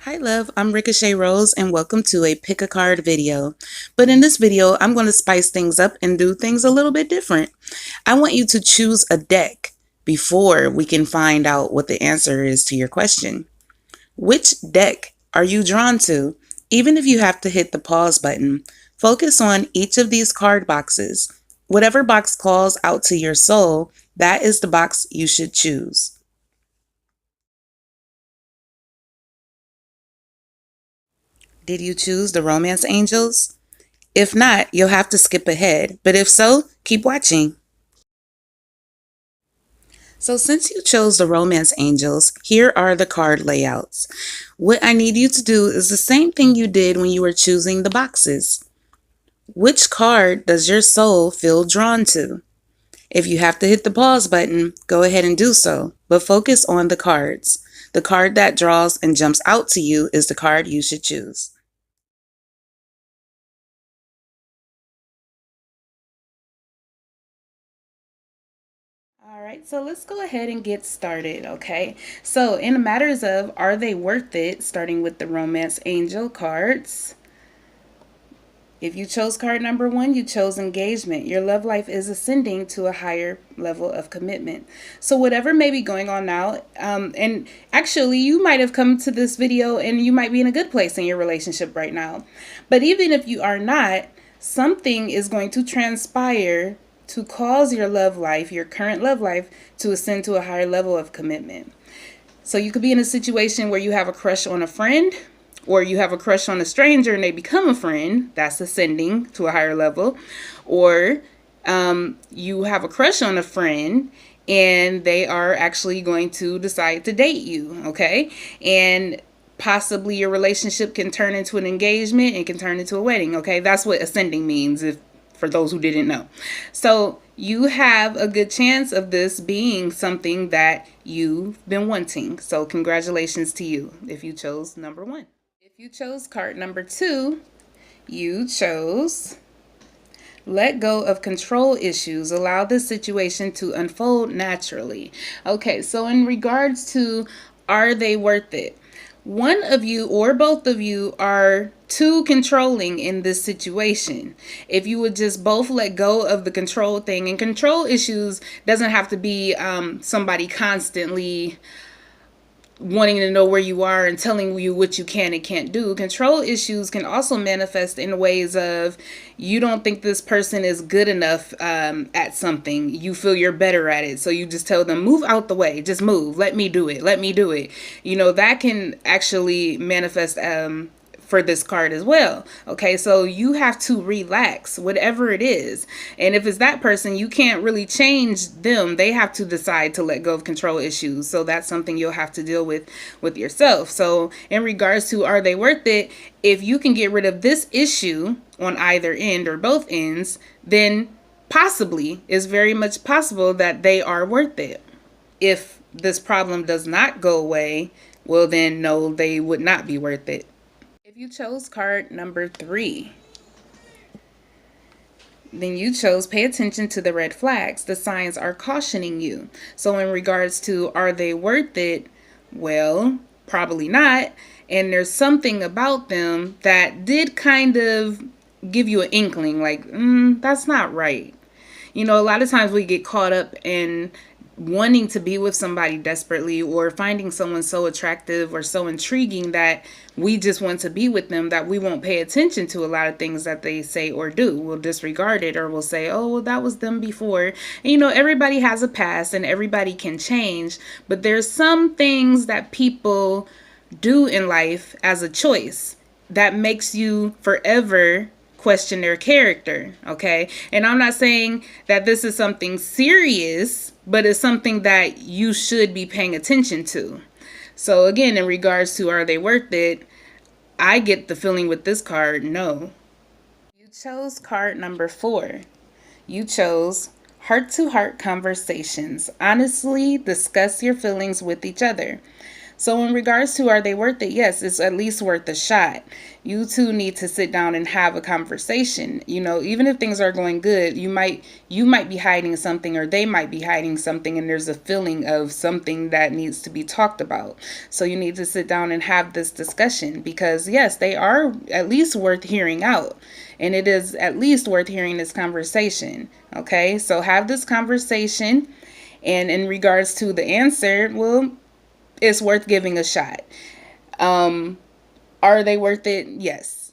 Hi love, I'm Riqochet Rose and welcome to a pick a card video. But in this video, I'm going to spice things up and do things a little bit different. I want you to choose a deck before we can find out what the answer is to your question. Which deck are you drawn to? Even if you have to hit the pause button, focus on each of these card boxes. Whatever box calls out to your soul, that is the box you should choose. Did you choose the Romance Angels? If not, you'll have to skip ahead, but if so, keep watching. So since you chose the Romance Angels, here are the card layouts. What I need you to do is the same thing you did when you were choosing the boxes. Which card does your soul feel drawn to? If you have to hit the pause button, go ahead and do so, but focus on the cards. The card that draws and jumps out to you is the card you should choose. All right, so let's go ahead and get started, okay? So in the matters of are they worth it, starting with the Romance Angel cards. If you chose card number 1, you chose engagement. Your love life is ascending to a higher level of commitment. So whatever may be going on now, and actually you might have come to this video and you might be in a good place in your relationship right now. But even if you are not, something is going to transpire to cause your love life, your current love life, to ascend to a higher level of commitment. So you could be in a situation where you have a crush on a friend, or you have a crush on a stranger and they become a friend. That's ascending to a higher level. Or you have a crush on a friend and they are actually going to decide to date you, okay? And possibly your relationship can turn into an engagement and can turn into a wedding, okay? That's what ascending means, if for those who didn't know. So you have a good chance of this being something that you've been wanting. So congratulations to you if you chose number 1. If you chose card number 2, you chose let go of control issues. Allow this situation to unfold naturally. Okay, so in regards to are they worth it? One of you or both of you are too controlling in this situation. If you would just both let go of the control thing, and control issues doesn't have to be somebody constantly wanting to know where you are and telling you what you can and can't do. Control issues can also manifest in ways of you don't think this person is good enough at something. You feel you're better at it. So you just tell them, move out the way. Just move. Let me do it. Let me do it. You know, that can actually manifest for this card as well. Okay, so you have to relax, whatever it is. And if it's that person, you can't really change them. They have to decide to let go of control issues. So that's something you'll have to deal with yourself. So in regards to are they worth it, if you can get rid of this issue on either end or both ends, then possibly it's very much possible that they are worth it. If this problem does not go away, well then no, they would not be worth it. If you chose card number 3, then you chose pay attention to the red flags. The signs are cautioning you. So in regards to are they worth it? Well, probably not. And there's something about them that did kind of give you an inkling like, that's not right. You know, a lot of times we get caught up in wanting to be with somebody desperately or finding someone so attractive or so intriguing that we just want to be with them, that we won't pay attention to a lot of things that they say or do. We'll disregard it, or we'll say, oh, well, that was them before. And, you know, everybody has a past and everybody can change, but there's some things that people do in life as a choice that makes you forever question their character, okay? And I'm not saying that this is something serious, but it's something that you should be paying attention to. So again, in regards to are they worth it, I get the feeling with this card, no. You chose card number 4. You chose heart-to-heart conversations. Honestly discuss your feelings with each other. So in regards to are they worth it? Yes, it's at least worth a shot. You two need to sit down and have a conversation. You know, even if things are going good, you might be hiding something or they might be hiding something, and there's a feeling of something that needs to be talked about. So you need to sit down and have this discussion, because yes, they are at least worth hearing out. And it is at least worth hearing this conversation. Okay? So have this conversation. And in regards to the answer, well, it's worth giving a shot. Are they worth it? Yes.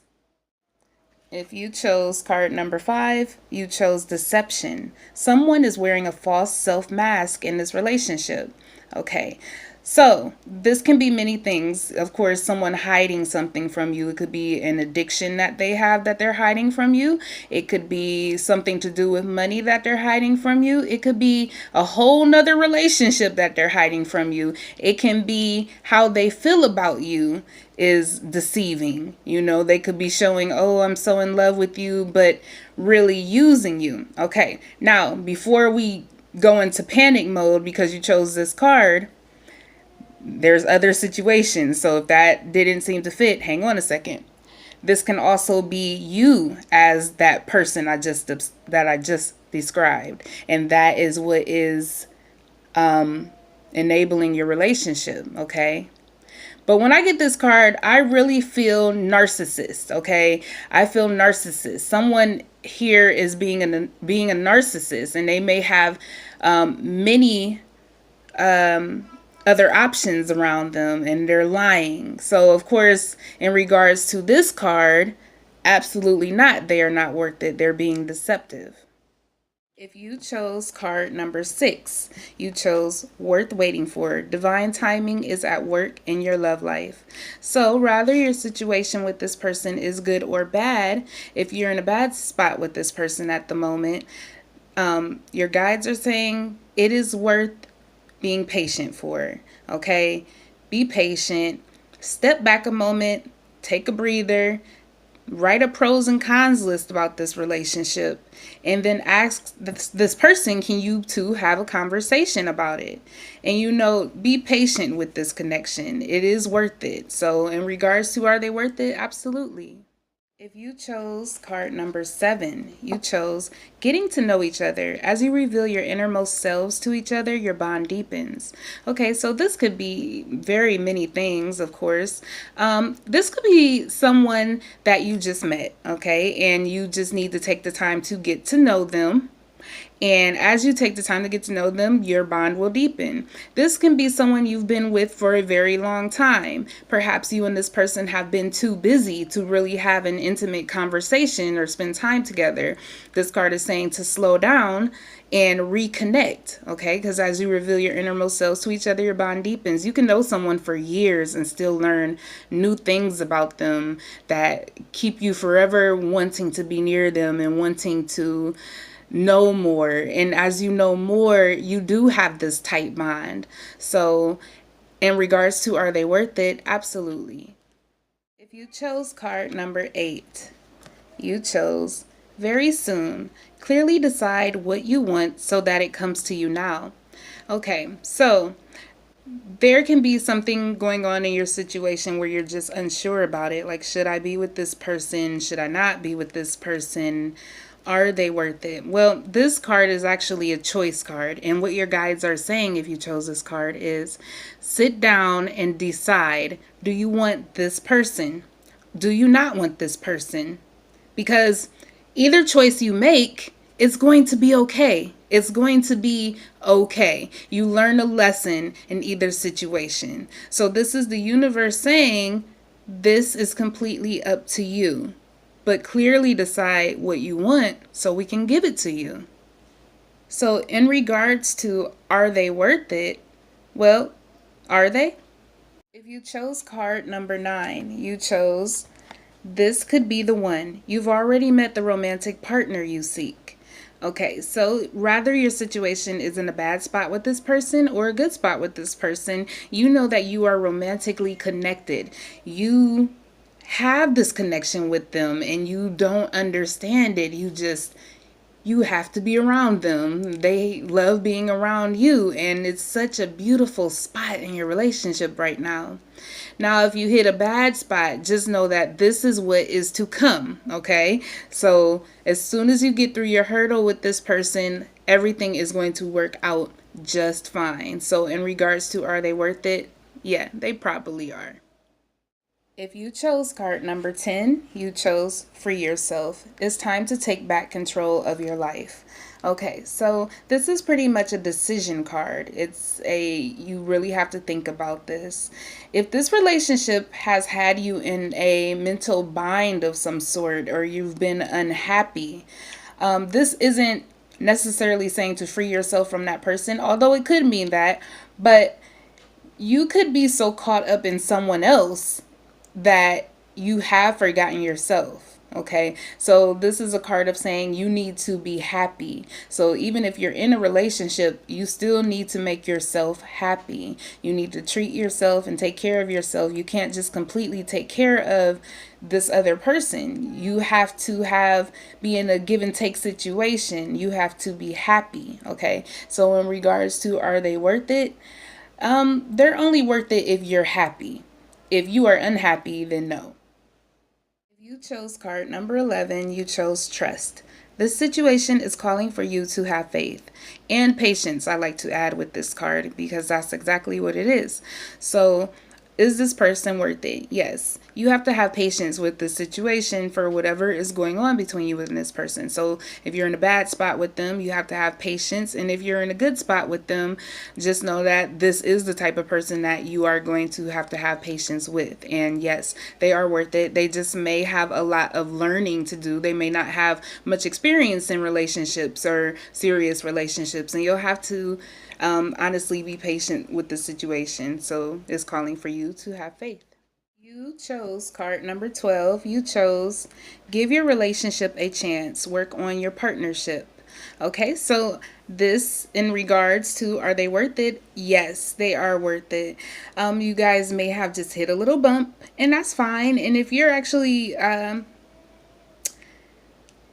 If you chose card number 5, you chose deception. Someone is wearing a false self mask in this relationship. Okay. So this can be many things. Of course, someone hiding something from you. It could be an addiction that they have that they're hiding from you. It could be something to do with money that they're hiding from you. It could be a whole nother relationship that they're hiding from you. It can be how they feel about you is deceiving. You know, they could be showing, oh, I'm so in love with you, but really using you. Okay. Now, before we go into panic mode because you chose this card, there's other situations. So if that didn't seem to fit, hang on a second. This can also be you as that person that I just described, and that is what is enabling your relationship. Okay. But when I get this card, I really feel narcissist. Okay. I feel narcissist. Someone here is being a narcissist, and they may have many other options around them, and they're lying. So of course, in regards to this card, absolutely not. They are not worth it. They're being deceptive. If you chose card number 6, you chose worth waiting for. Divine timing is at work in your love life. So rather your situation with this person is good or bad, if you're in a bad spot with this person at the moment, your guides are saying it is worth being patient for. Okay? Be patient. Step back a moment. Take a breather. Write a pros and cons list about this relationship, and then ask this person, can you two have a conversation about it? And you know, be patient with this connection. It is worth it. So in regards to are they worth it? Absolutely. If you chose card number 7, you chose getting to know each other. As you reveal your innermost selves to each other, your bond deepens. Okay, so this could be very many things, of course. This could be someone that you just met, okay, and you just need to take the time to get to know them. And as you take the time to get to know them, your bond will deepen. This can be someone you've been with for a very long time. Perhaps you and this person have been too busy to really have an intimate conversation or spend time together. This card is saying to slow down and reconnect, okay? Because as you reveal your innermost selves to each other, your bond deepens. You can know someone for years and still learn new things about them that keep you forever wanting to be near them and wanting to know more. And as you know more, you do have this tight bond. So in regards to are they worth it? Absolutely. If you chose card number 8, you chose very soon. Clearly decide what you want so that it comes to you now. Okay, so there can be something going on in your situation where you're just unsure about it. Like, should I be with this person? Should I not be with this person? Are they worth it? Well, this card is actually a choice card. And what your guides are saying if you chose this card is sit down and decide, do you want this person? Do you not want this person? Because either choice you make, it's going to be okay. It's going to be okay. You learn a lesson in either situation. So this is the universe saying this is completely up to you. But clearly decide what you want so we can give it to you. So in regards to are they worth it? Well, are they? If you chose card number 9, you chose this could be the one. You've already met the romantic partner you seek. Okay, so rather your situation is in a bad spot with this person or a good spot with this person, you know that you are romantically connected. You have this connection with them and you don't understand it. you have to be around them. They love being around you, and it's such a beautiful spot in your relationship right now. Now, if you hit a bad spot, just know that this is what is to come, okay? So, as soon as you get through your hurdle with this person, everything is going to work out just fine. So, in regards to are they worth it? Yeah, they probably are. If you chose card number 10, you chose free yourself. It's time to take back control of your life. Okay, so this is pretty much a decision card. You really have to think about this. If this relationship has had you in a mental bind of some sort, or you've been unhappy, this isn't necessarily saying to free yourself from that person, although it could mean that, but you could be so caught up in someone else that you have forgotten yourself. Okay, so this is a card of saying you need to be happy. So even if you're in a relationship, you still need to make yourself happy. You need to treat yourself and take care of yourself. You can't just completely take care of this other person. You have to be in a give and take situation. You have to be happy. Okay, so in regards to are they worth it? They're only worth it if you're happy. If you are unhappy, then no. If you chose card number 11, you chose trust. This situation is calling for you to have faith and patience, I like to add with this card, because that's exactly what it is. So, is this person worth it? Yes. You have to have patience with the situation for whatever is going on between you and this person. So if you're in a bad spot with them, you have to have patience. And if you're in a good spot with them, just know that this is the type of person that you are going to have patience with. And yes, they are worth it. They just may have a lot of learning to do. They may not have much experience in relationships or serious relationships. And you'll have to honestly be patient with the situation. So it's calling for you to have faith. You chose card number 12. You chose give your relationship a chance. Work on your partnership. Okay, so this in regards to are they worth it? Yes, they are worth it. You guys may have just hit a little bump, and that's fine. And if you're actually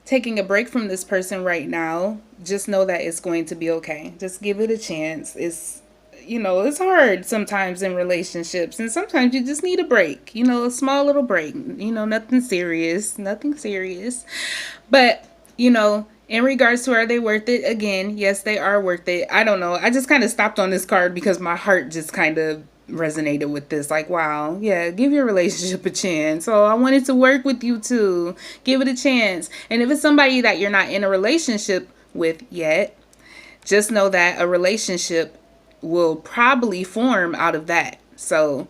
taking a break from this person right now, just know that it's going to be okay. Just give it a chance. It's hard sometimes in relationships, and sometimes you just need a break, a small little break, nothing serious, But, in regards to are they worth it? Again, yes, they are worth it. I don't know. I just kind of stopped on this card because my heart just kind of resonated with this. Like, wow, yeah, give your relationship a chance. So I wanted to work with you too. Give it a chance. And if it's somebody that you're not in a relationship with yet, just know that a relationship will probably form out of that. So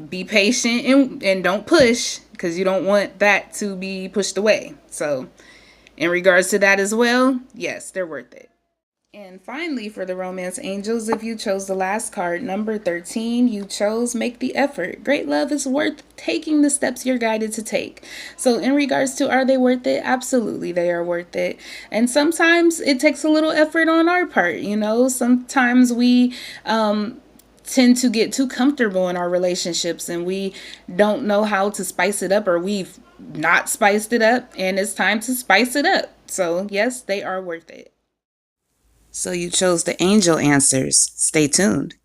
be patient and don't push, because you don't want that to be pushed away. So in regards to that as well, yes, they're worth it. And finally, for the romance angels, if you chose the last card, number 13, you chose make the effort. Great love is worth taking the steps you're guided to take. So in regards to are they worth it? Absolutely, they are worth it. And sometimes it takes a little effort on our part. Sometimes we tend to get too comfortable in our relationships, and we don't know how to spice it up, or we've not spiced it up, and it's time to spice it up. So yes, they are worth it. So you chose the angel answers. Stay tuned.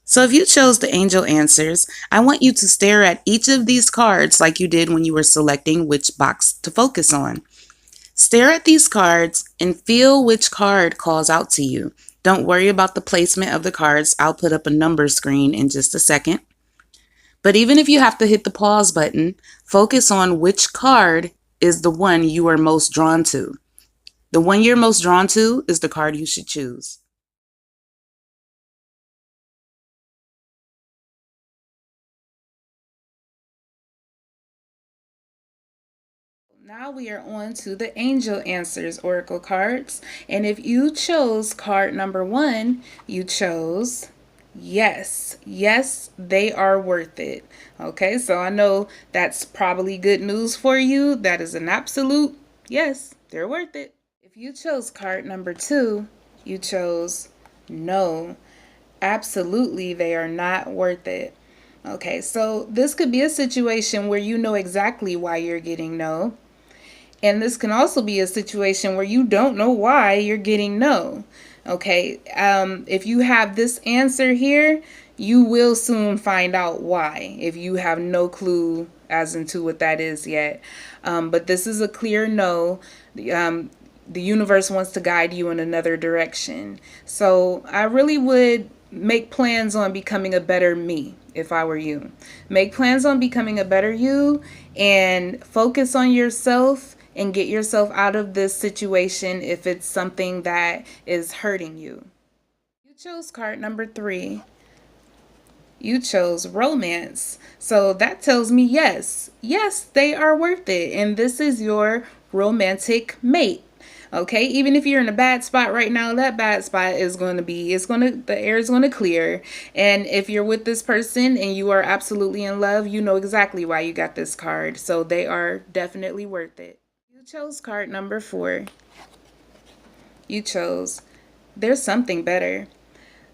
So if you chose the angel answers, I want you to stare at each of these cards like you did when you were selecting which box to focus on. Stare at these cards and feel which card calls out to you. Don't worry about the placement of the cards. I'll put up a number screen in just a second. But even if you have to hit the pause button, focus on which card is the one you are most drawn to. The one you're most drawn to is the card you should choose. Now we are on to the Angel Answers Oracle cards. And if you chose card number 1, you chose yes. Yes, they are worth it. Okay, so I know that's probably good news for you. That is an absolute yes, they're worth it. If you chose card number 2, you chose no. Absolutely, they are not worth it. Okay, so this could be a situation where you know exactly why you're getting no. And this can also be a situation where you don't know why you're getting no. Okay. If you have this answer here, you will soon find out why if you have no clue as into what that is yet. But this is a clear no. The universe wants to guide you in another direction. So I really would make plans on becoming a better me if I were you. Make plans on becoming a better you and focus on yourself and get yourself out of this situation if it's something that is hurting you. You chose card number 3. You chose romance. So that tells me yes, they are worth it. And this is your romantic mate. Okay, even if you're in a bad spot right now, that bad spot is going to be, the air is going to clear. And if you're with this person and you are absolutely in love, you know exactly why you got this card. So they are definitely worth it. You chose card number 4. You chose there's something better.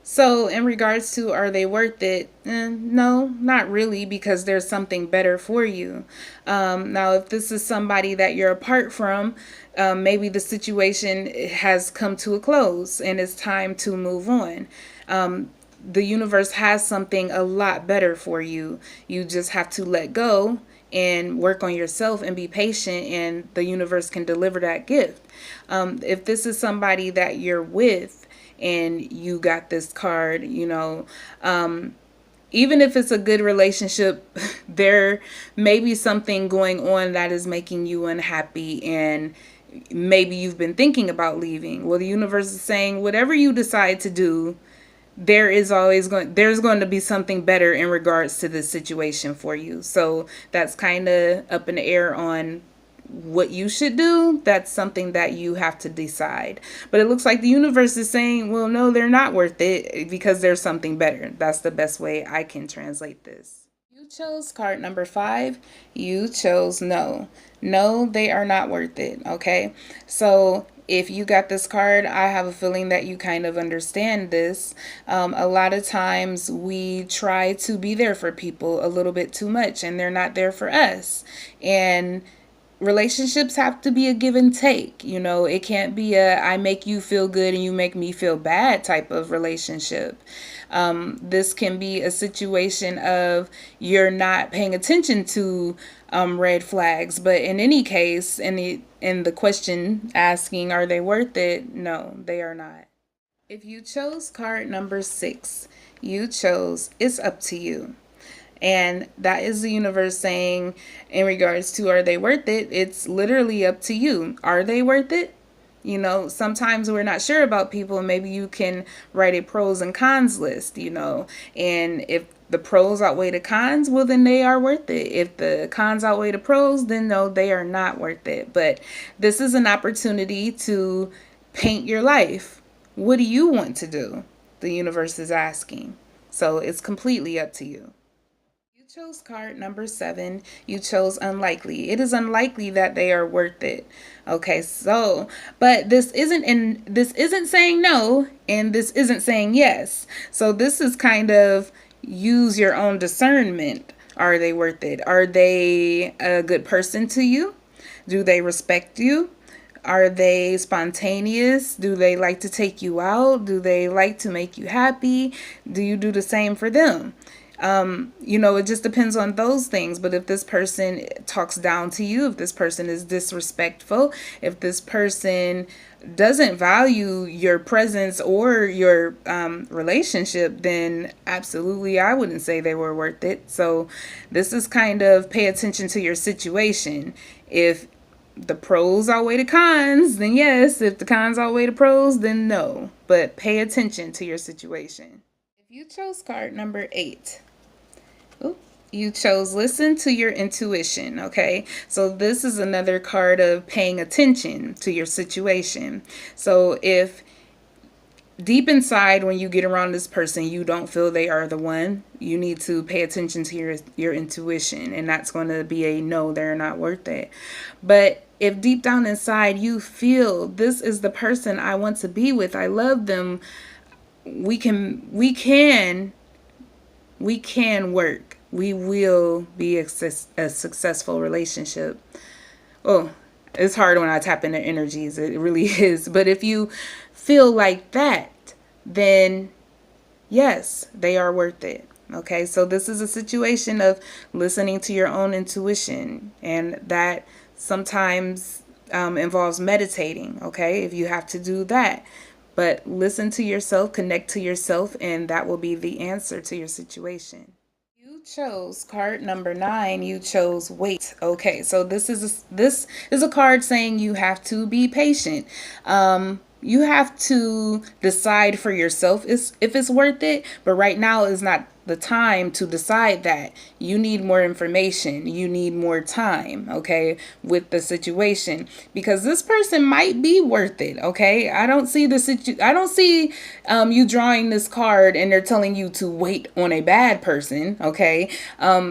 So in regards to are they worth it? No, not really, because there's something better for you. Now, if this is somebody that you're apart from, maybe the situation has come to a close and it's time to move on. The universe has something a lot better for you. You just have to let go and work on yourself and be patient, and the universe can deliver that gift. If this is somebody that you're with, and you got this card, even if it's a good relationship, there may be something going on that is making you unhappy, and maybe you've been thinking about leaving. Well, the universe is saying whatever you decide to do, there's going to be something better in regards to this situation for you. So that's kind of up in the air on what you should do. That's something that you have to decide. But it looks like the universe is saying, well, no, they're not worth it because there's something better. That's the best way I can translate this. You chose card number 5. You chose no. No, they are not worth it. Okay. So if you got this card, I have a feeling that you kind of understand this. A lot of times we try to be there for people a little bit too much, and they're not there for us. And relationships have to be a give and take. It can't be a I make you feel good and you make me feel bad type of relationship. This can be a situation of you're not paying attention to red flags, but in any case, in the question asking, are they worth it? No, they are not. If you chose card number 6, you chose it's up to you. And that is the universe saying, in regards to are they worth it, it's literally up to you. Are they worth it? Sometimes we're not sure about people. Maybe you can write a pros and cons list, and if the pros outweigh the cons, well, then they are worth it. If the cons outweigh the pros, then no, they are not worth it. But this is an opportunity to paint your life. What do you want to do? The universe is asking. So it's completely up to you. You chose card number 7. You chose unlikely. It is unlikely that they are worth it. Okay, so, but this isn't saying no, and this isn't saying yes. So this is kind of use your own discernment. Are they worth it? Are they a good person to you? Do they respect you? Are they spontaneous? Do they like to take you out? Do they like to make you happy? Do you do the same for them? It just depends on those things. But if this person talks down to you, if this person is disrespectful, if this person doesn't value your presence or your relationship, then absolutely I wouldn't say they were worth it. So this is kind of pay attention to your situation. If the pros outweigh the cons, then yes. If the cons outweigh the pros, then no. But pay attention to your situation. If you chose card number 8, you chose listen to your intuition. Okay, so this is another card of paying attention to your situation. So if deep inside when you get around this person you don't feel they are the one, you need to pay attention to your intuition, and that's going to be a no, they're not worth it. But if deep down inside you feel this is the person I want to be with, I love them, we can work. We will be a successful relationship. Oh, It's hard when I tap into energies. It really is. But if you feel like that, then yes, they are worth it. Okay, so this is a situation of listening to your own intuition, and that sometimes involves meditating. Okay, if you have to do that, but listen to yourself, connect to yourself, and that will be the answer to your situation. You chose card number 9. You chose wait. Okay, so this is a card saying you have to be patient. You have to decide for yourself if it's worth it, but right now is not the time to decide that. You need more information. You need more time, okay, with the situation, because this person might be worth it, okay? I don't see you drawing this card and they're telling you to wait on a bad person, okay?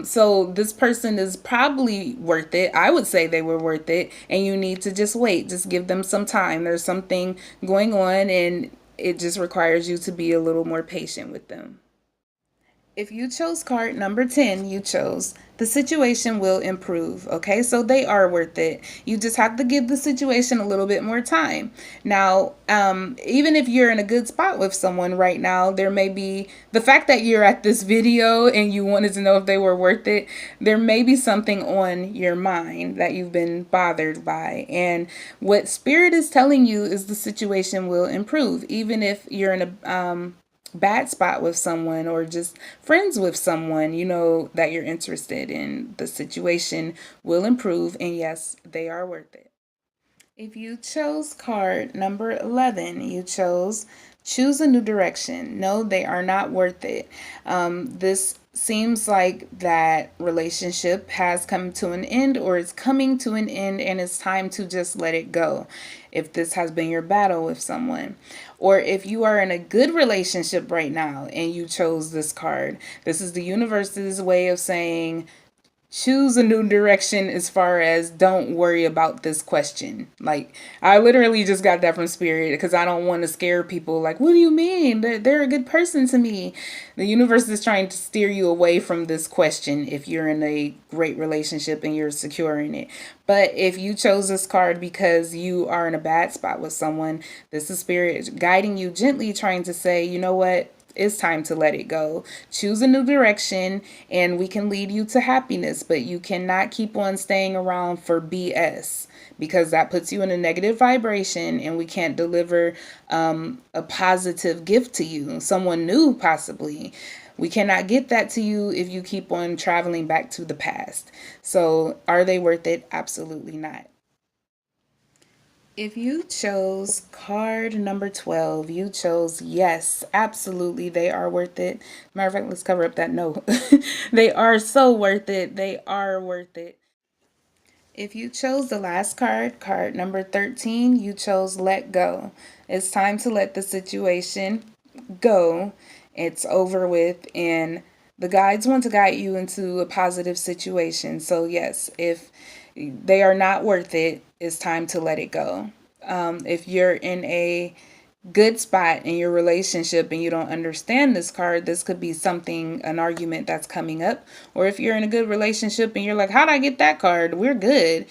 So this person is probably worth it. I would say they were worth it, and you need to just wait. Just give them some time. There's something going on, and it just requires you to be a little more patient with them. If you chose card number 10, you chose the situation will improve. Okay, so they are worth it. You just have to give the situation a little bit more time. Now, even if you're in a good spot with someone right now, there may be the fact that you're at this video and you wanted to know if they were worth it. There may be something on your mind that you've been bothered by. And what Spirit is telling you is the situation will improve, even if you're in a bad spot with someone or just friends with someone, you know that you're interested in. The situation will improve, and yes, they are worth it. If you chose card number 11, you chose choose a new direction. No, they are not worth it. This seems like that relationship has come to an end or is coming to an end, and it's time to just let it go. If this has been your battle with someone, or if you are in a good relationship right now and you chose this card, this is the universe's way of saying choose a new direction, as far as don't worry about this question. Like, I literally just got that from Spirit because I don't want to scare people. Like, what do you mean? They're a good person to me. The universe is trying to steer you away from this question if you're in a great relationship and you're secure in it. But if you chose this card because you are in a bad spot with someone, this is Spirit guiding you gently, trying to say, you know what? It's time to let it go. Choose a new direction, and we can lead you to happiness, but you cannot keep on staying around for BS, because that puts you in a negative vibration, and we can't deliver a positive gift to you, someone new possibly. We cannot get that to you if you keep on traveling back to the past. So are they worth it? Absolutely not. If you chose card number 12, you chose yes, absolutely, they are worth it. Matter of fact, let's cover up that no. They are so worth it. They are worth it. If you chose the last card, card number 13, you chose let go. It's time to let the situation go. It's over with, and the guides want to guide you into a positive situation. So yes, if they are not worth it, it's time to let it go. If you're in a good spot in your relationship and you don't understand this card, this could be something, an argument that's coming up. Or if you're in a good relationship and you're like, how'd I get that card? We're good.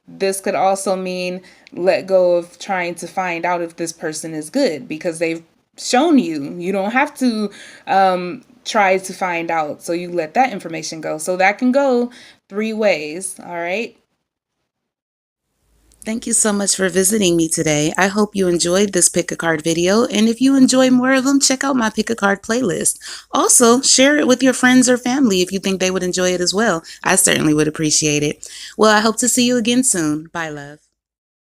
This could also mean let go of trying to find out if this person is good, because they've shown you. You don't have to try to find out. So you let that information go. So that can go 3 ways. All right. Thank you so much for visiting me today. I hope you enjoyed this pick a card video, and if you enjoy more of them, check out my pick a card playlist. Also, share it with your friends or family if you think they would enjoy it as well. I certainly would appreciate it. Well, I hope to see you again soon. Bye, love.